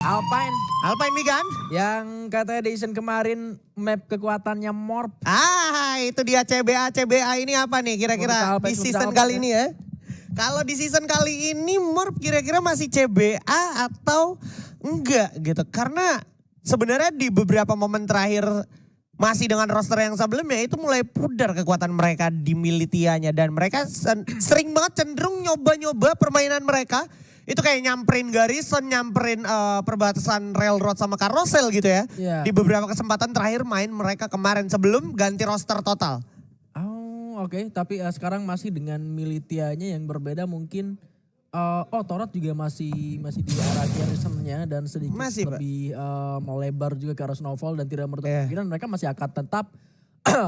Alpine. Alpine Migan. Yang katanya di season kemarin map kekuatannya Morph. Itu dia CBA ini apa nih kira-kira di season kali ini ya? Kalau di season kali ini Morph kira-kira masih CBA atau enggak gitu. Karena sebenarnya di beberapa momen terakhir masih dengan roster yang sebelumnya itu mulai pudar kekuatan mereka di Militianya. Dan mereka sering banget cenderung nyoba-nyoba permainan mereka. Itu kayak nyamperin Garrison, nyamperin perbatasan railroad sama carousel gitu ya. Yeah. Di beberapa kesempatan terakhir main mereka kemarin sebelum ganti roster total. Oke. Tapi sekarang masih dengan Militianya yang berbeda mungkin. Torot juga masih di arah Garrisonnya dan sedikit masih, lebih melebar juga ke arah Snowfall dan tidak menutup kemungkinan mereka masih akan tetap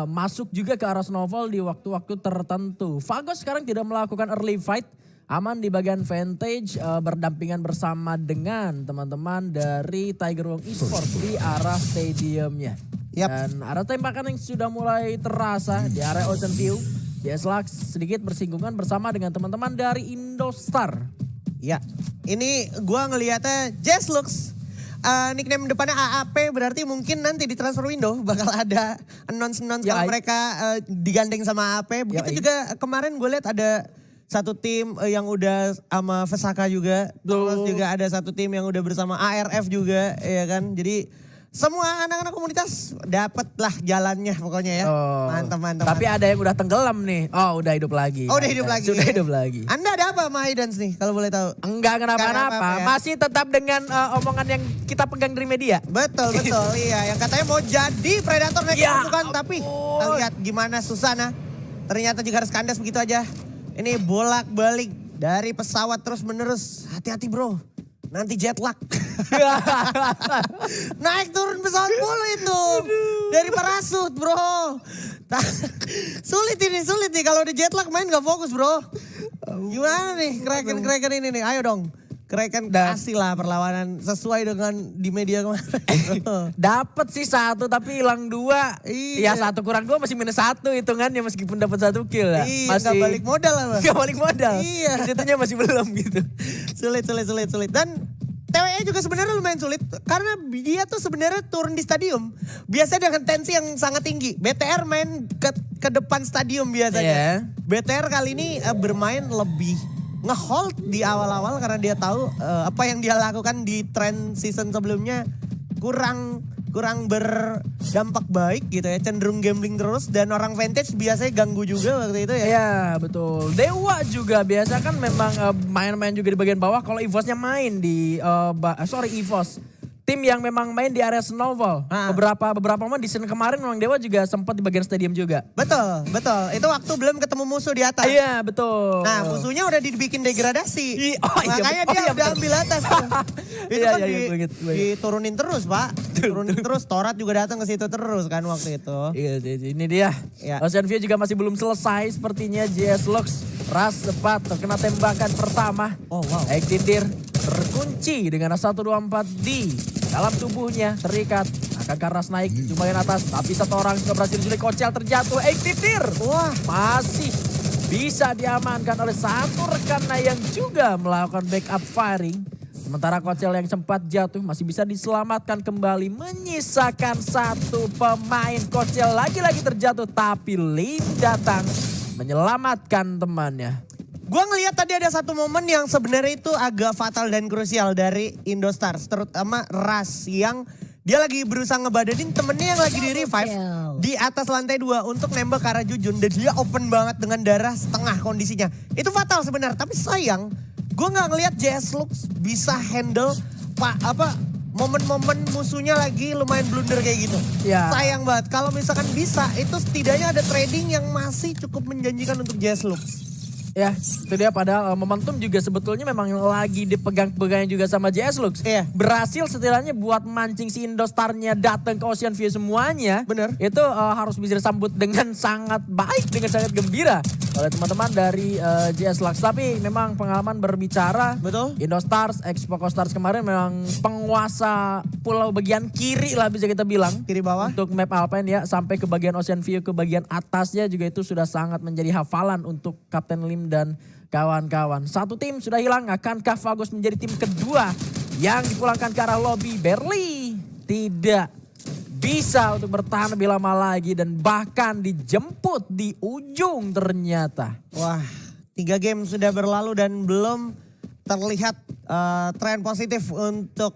masuk juga ke arah Snowfall di waktu-waktu tertentu. Fagos sekarang tidak melakukan early fight. Aman di bagian Vantage berdampingan bersama dengan teman-teman dari Tiger Wong Esports di arah stadiumnya. Dan arah tembakan yang sudah mulai terasa di area Ocean View. JSLux sedikit bersinggungan bersama dengan teman-teman dari Indostar. Ya, ini gua ngelihatnya JSLux. Nickname depannya AAP berarti mungkin nanti di transfer window bakal ada announce kalau mereka digandeng sama AAP. Begitu juga kemarin gue lihat ada satu tim yang udah sama Vesaka juga. Terus juga ada satu tim yang udah bersama ARF juga ya kan. Jadi semua anak-anak komunitas dapet lah jalannya pokoknya ya. Mantap. Tapi ada yang udah tenggelam nih. Udah hidup lagi. Udah hidup lagi. Sudah hidup lagi. Anda ada apa sama Hidans nih kalau boleh tahu? Enggak kenapa-napa. Ya? Masih tetap dengan omongan yang kita pegang dari media. Betul iya. Yang katanya mau jadi predator naik bukan. Tapi kita lihat gimana Susana. Ternyata juga harus kandas begitu aja. Ini bolak-balik dari pesawat terus menerus. Hati-hati bro, nanti jet lag. Naik turun pesawat mulu itu. Dari parasut bro. Sulit nih kalau di jet lag main gak fokus bro. Gimana nih Kraken ini nih, ayo dong. Kraken kasih lah perlawanan sesuai dengan di media kemarin. Dapat sih 1 tapi hilang 2. Iya. Ya 1 kurang 2 masih -1 hitungannya meskipun dapat 1 kill lah. Iya, masih gak balik modal lah. Gak balik modal. Iya. Situnya masih belum gitu. Sulit. Dan TWE juga sebenarnya lumayan sulit karena dia tuh sebenarnya turun di stadium. Biasanya dengan tensi yang sangat tinggi. BTR main ke depan stadium biasanya. BTR kali ini bermain lebih ngehold di awal-awal karena dia tahu apa yang dia lakukan di trend season sebelumnya kurang berdampak baik gitu ya. Cenderung gambling terus dan orang Vantage biasanya ganggu juga waktu itu ya. Iya betul. Dewa juga biasa kan memang main-main juga di bagian bawah kalau EVOS-nya main di EVOS. Tim yang memang main di area Snowfall. Beberapa momen di season kemarin memang Dewa juga sempat di bagian stadium juga. Betul. Itu waktu belum ketemu musuh di atas. Iya betul. Nah musuhnya udah dibikin degradasi. Makanya dia udah ambil atas. Itu kan diturunin terus pak. Turunin terus. Torat juga datang ke situ terus kan waktu itu. Iya ini dia. Ocean View juga masih belum selesai sepertinya. JSLux ras cepat terkena tembakan pertama. Extindir terkunci dengan 124 di dalam tubuhnya terikat akan Karnas naik lumayan atas tapi satu orang sudah berhasil diculik. Kocel terjatuh. Extindir masih bisa diamankan oleh satu rekannya yang juga melakukan backup firing. Sementara Kocel yang sempat jatuh masih bisa diselamatkan kembali. Menyisakan satu pemain. Kocel lagi-lagi terjatuh tapi Lim datang menyelamatkan temannya. Gue ngeliat tadi ada satu momen yang sebenarnya itu agak fatal dan krusial dari Indostars. Terutama Ras yang dia lagi berusaha ngebadanin temennya yang lagi di revive di atas lantai 2 untuk nembak ke arah Jujun. Dan dia open banget dengan darah setengah kondisinya. Itu fatal sebenarnya tapi sayang gue gak ngeliat JSLux bisa handle momen-momen musuhnya lagi lumayan blunder kayak gitu. Sayang banget kalau misalkan bisa itu setidaknya ada trading yang masih cukup menjanjikan untuk JSLux. Ya, itu dia padahal momentum juga sebetulnya memang lagi dipegang-pegang juga sama JSLux. Berhasil setidaknya buat mancing si Indostarnya datang ke Ocean View semuanya. Bener. Itu harus bisa disambut dengan sangat baik, dengan sangat gembira oleh teman-teman dari JSLux. Tapi memang pengalaman berbicara. Betul. Indostars, Expo Stars kemarin memang penguasa pulau bagian kiri lah bisa kita bilang. Kiri bawah. Untuk map Alpine ya, sampai ke bagian Ocean View, ke bagian atasnya juga itu sudah sangat menjadi hafalan untuk Kapten Lim dan kawan-kawan. Satu tim sudah hilang, akankah Fagos menjadi tim kedua yang dipulangkan ke arah lobby. Barely tidak bisa untuk bertahan lebih lama lagi dan bahkan dijemput di ujung ternyata. Wah, 3 game sudah berlalu dan belum terlihat tren positif untuk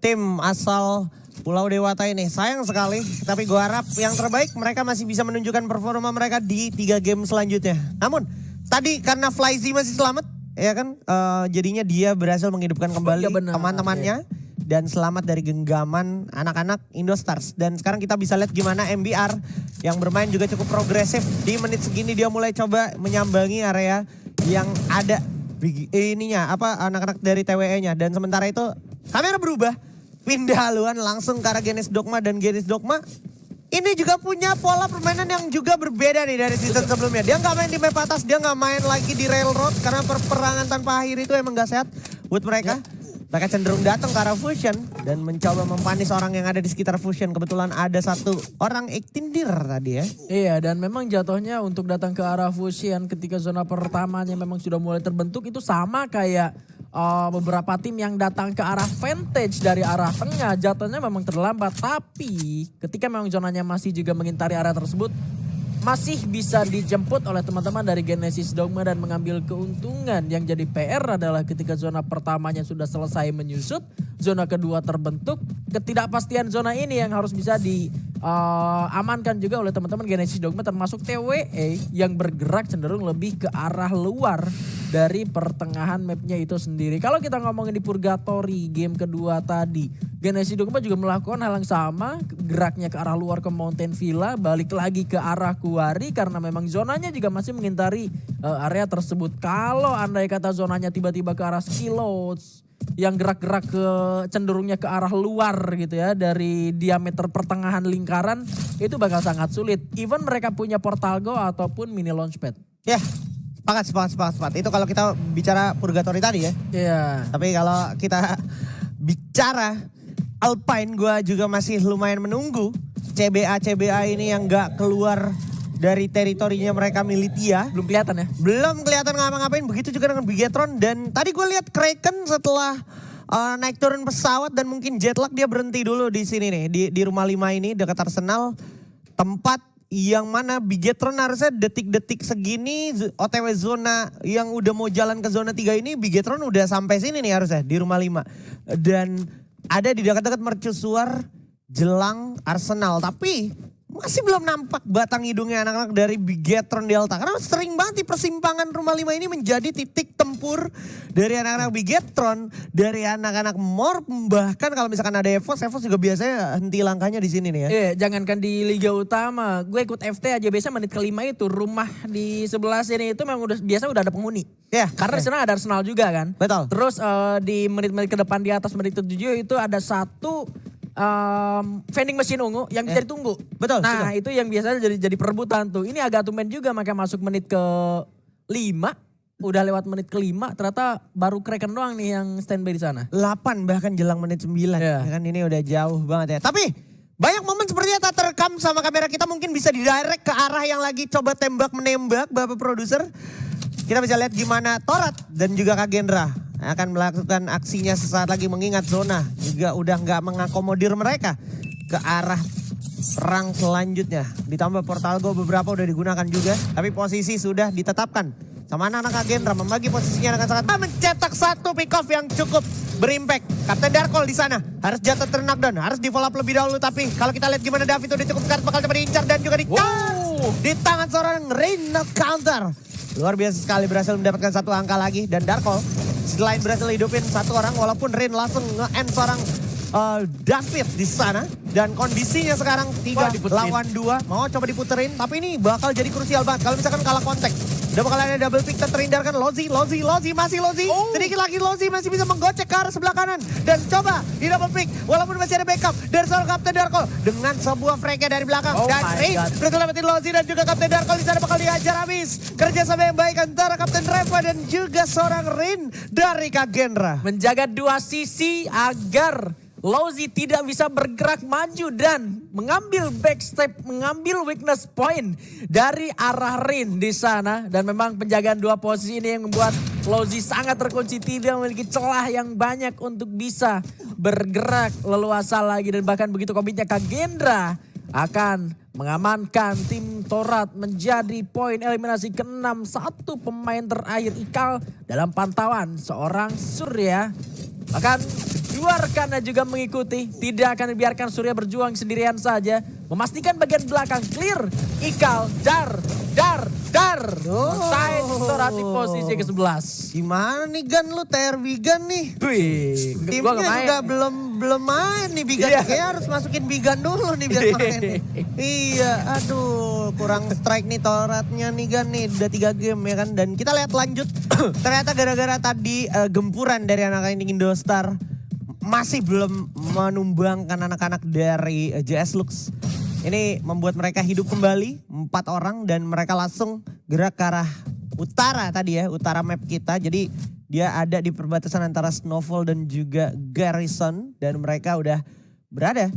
tim asal Pulau Dewata ini. Sayang sekali, tapi gue harap yang terbaik mereka masih bisa menunjukkan performa mereka di 3 game selanjutnya. Namun tadi karena Flyzy masih selamat, ya kan, jadinya dia berhasil menghidupkan kembali teman-temannya. Dan selamat dari genggaman anak-anak Indostars. Dan sekarang kita bisa lihat gimana MBR yang bermain juga cukup progresif. Di menit segini dia mulai coba menyambangi area yang ada anak-anak dari TWE-nya. Dan sementara itu kamera berubah. Pindah haluan langsung ke arah Genesis Dogma. Dan Genesis Dogma ini juga punya pola permainan yang juga berbeda nih dari season sebelumnya. Dia nggak main di map atas, dia nggak main lagi di railroad. Karena perperangan tanpa akhir itu emang gak sehat buat mereka. Mereka cenderung datang ke arah Fusion dan mencoba mempanis orang yang ada di sekitar Fusion. Kebetulan ada satu orang Ektindir tadi ya. Iya, dan memang jatuhnya untuk datang ke arah Fusion ketika zona pertamanya memang sudah mulai terbentuk itu sama kayak beberapa tim yang datang ke arah Vantage dari arah tengah. Jatuhnya memang terlambat, tapi ketika memang zonanya masih juga mengintari area tersebut, masih bisa dijemput oleh teman-teman dari Genesis Dogma dan mengambil keuntungan. Yang jadi PR adalah ketika zona pertamanya sudah selesai menyusut, zona kedua terbentuk, ketidakpastian zona ini yang harus bisa diamankan juga oleh teman-teman Genesis Dogma termasuk TWE yang bergerak cenderung lebih ke arah luar dari pertengahan mapnya itu sendiri. Kalau kita ngomongin di Purgatory game kedua tadi, Genesis Dogma juga melakukan hal yang sama, geraknya ke arah luar ke Mountain Villa, balik lagi ke arah Kuari karena memang zonanya juga masih mengintari area tersebut. Kalau andai kata zonanya tiba-tiba ke arah Skilots yang gerak-gerak ke cenderungnya ke arah luar gitu ya dari diameter pertengahan lingkaran, itu bakal sangat sulit. Even mereka punya Portal Go ataupun mini launchpad. Ya, sepakat. Itu kalau kita bicara Purgatory tadi ya. Iya. Tapi kalau kita bicara Alpine, gue juga masih lumayan menunggu CBA ini yang gak keluar dari teritorinya mereka Militia. Belum kelihatan ya? Belum kelihatan ngapa-ngapain, begitu juga dengan Bigetron. Dan tadi gue lihat Kraken setelah naik turun pesawat dan mungkin jet lag dia berhenti dulu di sini nih. Di rumah 5 ini dekat Arsenal. Tempat yang mana Bigetron harusnya detik-detik segini OTW zona yang udah mau jalan ke zona 3 ini. Bigetron udah sampai sini nih harusnya di rumah 5. Dan ada di dekat-dekat mercusuar jelang Arsenal. Tapi masih belum nampak batang hidungnya anak-anak dari Bigetron Delta. Karena sering banget di persimpangan rumah 5 ini menjadi titik tempur dari anak-anak Bigetron, dari anak-anak Morp. Bahkan kalau misalkan ada Evos juga biasanya henti langkahnya di sini nih ya. Iya, jangankan di Liga Utama. Gue ikut FT aja biasanya menit kelima itu rumah di sebelah sini itu memang biasa udah ada penghuni. Ya, karena di sana ada Arsenal juga kan. Betul. Terus di menit-menit ke depan di atas menit 7 itu ada satu vending machine ungu yang bisa ditunggu. Betul. Nah itu yang biasanya jadi perebutan tuh. Ini agak tumben juga maka masuk menit ke 5. Udah lewat menit ke 5 ternyata baru Kraken doang nih yang standby di sana. 8 bahkan jelang menit 9. Ya kan ini udah jauh banget ya. Tapi banyak momen sepertinya tak terekam sama kamera kita, mungkin bisa didirect ke arah yang lagi coba tembak menembak Bapak produser. Kita bisa lihat gimana Torat dan juga Kak Gendra akan melakukan aksinya sesaat lagi, mengingat zona juga udah nggak mengakomodir mereka ke arah perang selanjutnya. Ditambah Portal Go beberapa udah digunakan juga, tapi posisi sudah ditetapkan sama anak-anak Agendra, membagi posisinya dengan sangat mencetak satu pick off yang cukup berimpact. Kapten Darkol di sana harus jatuh knockdown, harus di follow up lebih dahulu, tapi kalau kita lihat gimana David udah cukup dekat, bakal coba diincar dan juga di tangan seorang Rain counter. Luar biasa sekali, berhasil mendapatkan satu angka lagi dan Darkol selain berhasil hidupin satu orang, walaupun Rain langsung nge-end seorang David di sana. Dan kondisinya sekarang 3 lawan 2. Mau coba diputerin, tapi ini bakal jadi krusial banget. Kalau misalkan kalah kontak, udah bakal ada double pick terhindarkan. Lozi. Sedikit lagi Lozi masih bisa menggocek ke arah sebelah kanan. Dan coba di double pick, walaupun masih ada backup dari seorang Kapten Darkol dengan sebuah frag dari belakang. Dan Rain berhasil dapetin Lozi dan juga Kapten Darkol di sana bakal dihajar habis. Kerjasama yang baik antara Kapten Reva dan juga seorang Rain dari Kak Gendra. Menjaga dua sisi agar Lozi tidak bisa bergerak maju dan mengambil backstep, mengambil weakness point dari arah Rin di sana. Dan memang penjagaan dua posisi ini yang membuat Lozi sangat terkunci, tidak memiliki celah yang banyak untuk bisa bergerak leluasa lagi. Dan bahkan begitu komitnya Kagendra akan mengamankan tim Torat menjadi poin eliminasi ke-6. Satu pemain terakhir Ikal dalam pantauan seorang Surya. Bahkan kedua rekannya juga mengikuti. Tidak akan dibiarkan Surya berjuang sendirian saja. Memastikan bagian belakang clear. Ikal, dar. Side Torat di posisi ke-11. Gimana nih Gan, lu TR Bigan nih? Wih, timnya juga belum main nih Bigan. Kayaknya harus masukin Bigan dulu nih biar main nih. Iya, aduh kurang strike nih Toratnya nih Gan nih. Udah 3 game ya kan. Dan kita lihat lanjut. Ternyata gara-gara tadi gempuran dari anak-anak Indostar masih belum menumbangkan anak-anak dari JS Lux. Ini membuat mereka hidup kembali, 4 orang dan mereka langsung gerak ke arah utara tadi ya, utara map kita. Jadi dia ada di perbatasan antara Snowfall dan juga Garrison dan mereka udah berada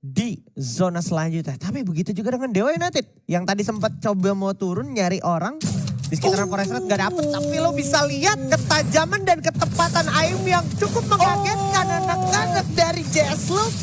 di zona selanjutnya. Tapi begitu juga dengan Dewa United yang tadi sempat coba mau turun nyari orang di sekitaran Forest Red gak dapet. Tapi lo bisa lihat ketajaman dan ketepatan aim yang cukup mengagetkan anak-anak dari JS Lux.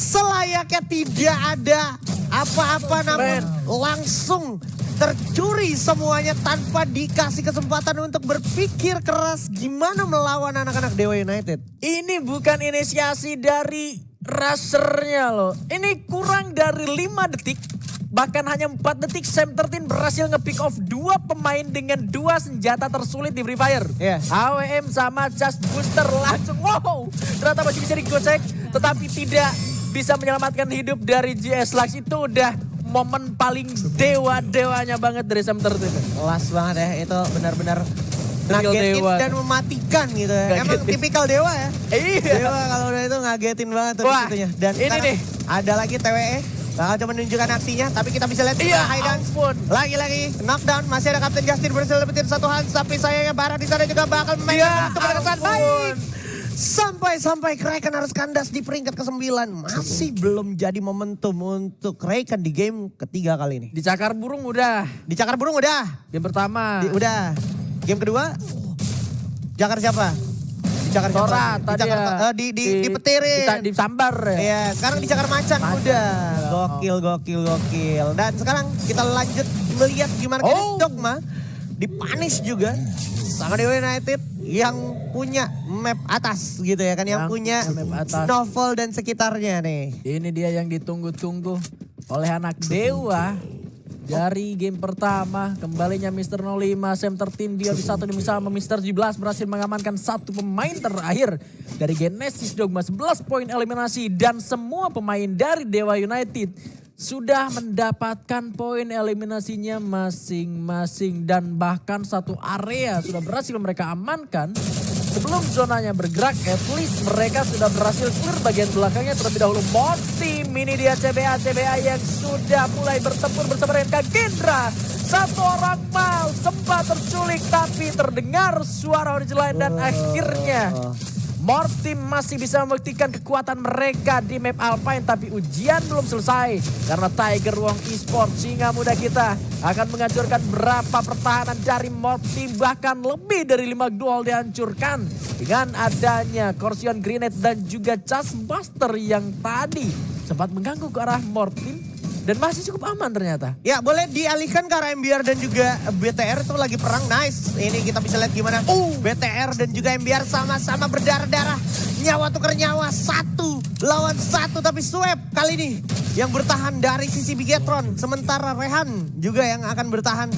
Selayaknya tidak ada apa-apa namun langsung tercuri semuanya tanpa dikasih kesempatan untuk berpikir keras gimana melawan anak-anak Dewa United. Ini bukan inisiasi dari Rushernya loh. Ini kurang dari 5 detik. Bahkan hanya 4 detik Sam 13 berhasil nge-pick off 2 pemain dengan 2 senjata tersulit di Free Fire. AWM sama Just Booster langsung wow. Ternyata masih bisa digocek tetapi tidak bisa menyelamatkan hidup dari JS Lux. Itu udah momen paling dewa-dewanya banget dari Sam 13. Kelas banget ya, itu benar-benar ngagetin dan mematikan gitu ya. Emang tipikal dewa ya. Iya. Dewa kalau udah itu ngagetin banget tuh itunya. Dan ini nih. Ada lagi TWE. Bakal coba menunjukkan aksinya, tapi kita bisa lihat lagi-lagi knockdown. Masih ada Kapten Justin berhasil dapetin 1 Hans, tapi sayangnya Bara di sana juga bakal memainkan untuk kesan baik. Sampai Kraken harus kandas di peringkat ke-9. Masih belum jadi momentum untuk Kraken di game ketiga kali ini. Di Cakar Burung udah. Game pertama. Udah. Game kedua. Jakar siapa? Di Cakar Torat tadi ya. Dipetirin. Di Sambar ya. Iya, sekarang di Cakar Macan udah. Gokil. Dan sekarang kita lanjut melihat gimana Dogma dipunish juga sama Dewa United yang punya map atas gitu ya kan, yang punya Snowfall dan sekitarnya nih. Ini dia yang ditunggu-tunggu oleh anak Dewa. Dari game pertama, kembalinya Mr. 05, Sam 13 dia di 1 sama Mr. 17 berhasil mengamankan 1 pemain terakhir dari Genesis Dogma. 11 poin eliminasi dan semua pemain dari Dewa United sudah mendapatkan poin eliminasinya masing-masing. Dan bahkan 1 area sudah berhasil mereka amankan. Sebelum zonanya bergerak, at least mereka sudah berhasil clear bagian belakangnya terlebih dahulu. Morty, ini dia CBA yang sudah mulai bertempur bersama dengan Kagendra. 1 orang mal sempat terculik tapi terdengar suara original dan akhirnya Morty masih bisa membuktikan kekuatan mereka di map Alpine. Tapi ujian belum selesai karena Tiger Wong Esports singa muda kita akan menghancurkan berapa pertahanan dari Morty. Bahkan lebih dari 5 duel dihancurkan dengan adanya Corsion Grenade dan juga Just Buster yang tadi sempat mengganggu ke arah Morty. Dan masih cukup aman ternyata. Ya boleh dialihkan ke arah MBR dan juga BTR itu lagi perang. Nice. Ini kita bisa lihat gimana BTR dan juga MBR sama-sama berdarah-darah. Nyawa tukar nyawa. 1 lawan 1. Tapi Swap kali ini yang bertahan dari sisi Bigetron. Sementara Rehan juga yang akan bertahan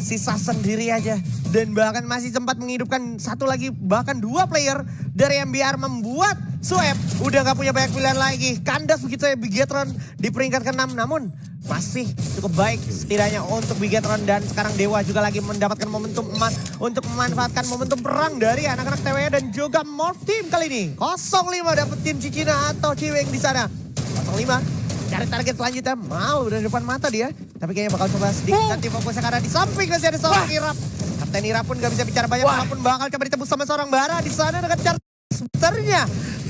sisa sendiri aja. Dan bahkan masih sempat menghidupkan 1 lagi, bahkan 2 player dari MBR membuat Swap udah gak punya banyak pilihan lagi. Kandas begitu ya Bigetron di peringkat ke-6. Namun masih cukup baik setidaknya untuk Bigetron. Dan sekarang Dewa juga lagi mendapatkan momentum emas untuk memanfaatkan momentum perang dari anak-anak TWE dan juga Morph Team kali ini. 05 dapet tim Cicina atau Ciweng di sana. 05 cari target selanjutnya. Mau dari depan mata dia. Tapi kayaknya bakal coba sedikit nanti fokusnya karena di samping masih ada seorang Irap. Kapten Irap pun gak bisa bicara banyak walaupun bakal coba ditebus sama seorang Bara di sana dengan cara Sputernya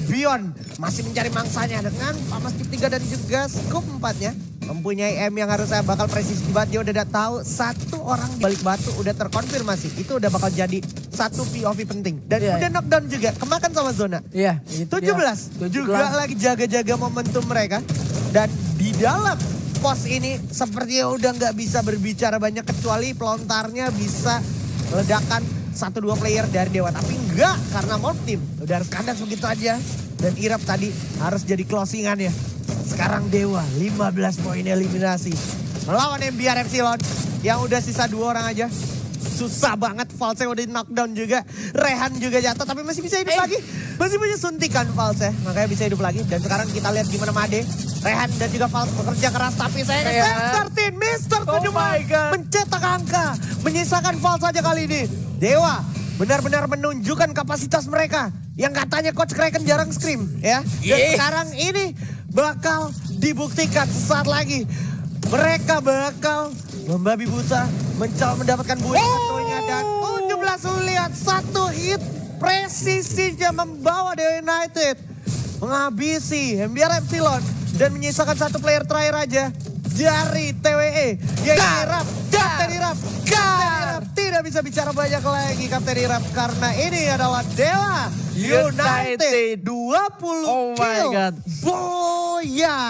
Beyond masih mencari mangsanya dengan Famas Chip 3 dan juga Scoop 4-nya. Mempunyai M yang harus saya bakal presisi banget. Dia udah tahu satu orang di balik batu udah terkonfirmasi. Itu udah bakal jadi satu POV penting. Dan udah knockdown juga, kemakan sama zona. Iya. 17 juga lagi jaga-jaga momentum mereka. Dan di dalam pos ini sepertinya udah nggak bisa berbicara banyak kecuali pelontarnya bisa ledakan 1-2 player dari Dewa. Tapi enggak, karena Morph Team udah harus kandas begitu aja. Dan Irap tadi harus jadi closingan ya. Sekarang Dewa 15 poin eliminasi. Melawan MBR Epsilon yang udah sisa 2 orang aja. Susah banget, False udah di knockdown juga. Rehan juga jatuh tapi masih bisa hidup lagi. Masih punya suntikan False, makanya bisa hidup lagi. Dan sekarang kita lihat gimana Made. Rehan dan juga False bekerja keras tapi saya Mr. Kedua mencetak angka. Menyisakan False saja kali ini. Dewa benar-benar menunjukkan kapasitas mereka. Yang katanya Coach Kraken jarang scream ya. Dan sekarang ini bakal dibuktikan sesaat lagi. Mereka bakal membabi buta mencoba mendapatkan buih satunya. Dan 17 lihat satu hit presisinya membawa Dewa United menghabisi MBR Epsilon dan menyisakan satu player terakhir aja dari TWE yaitu Irap. Kapten Irap tidak bisa bicara banyak lagi Kapten Irap karena ini adalah Dewa United 20 Oh my kill. God. Boya.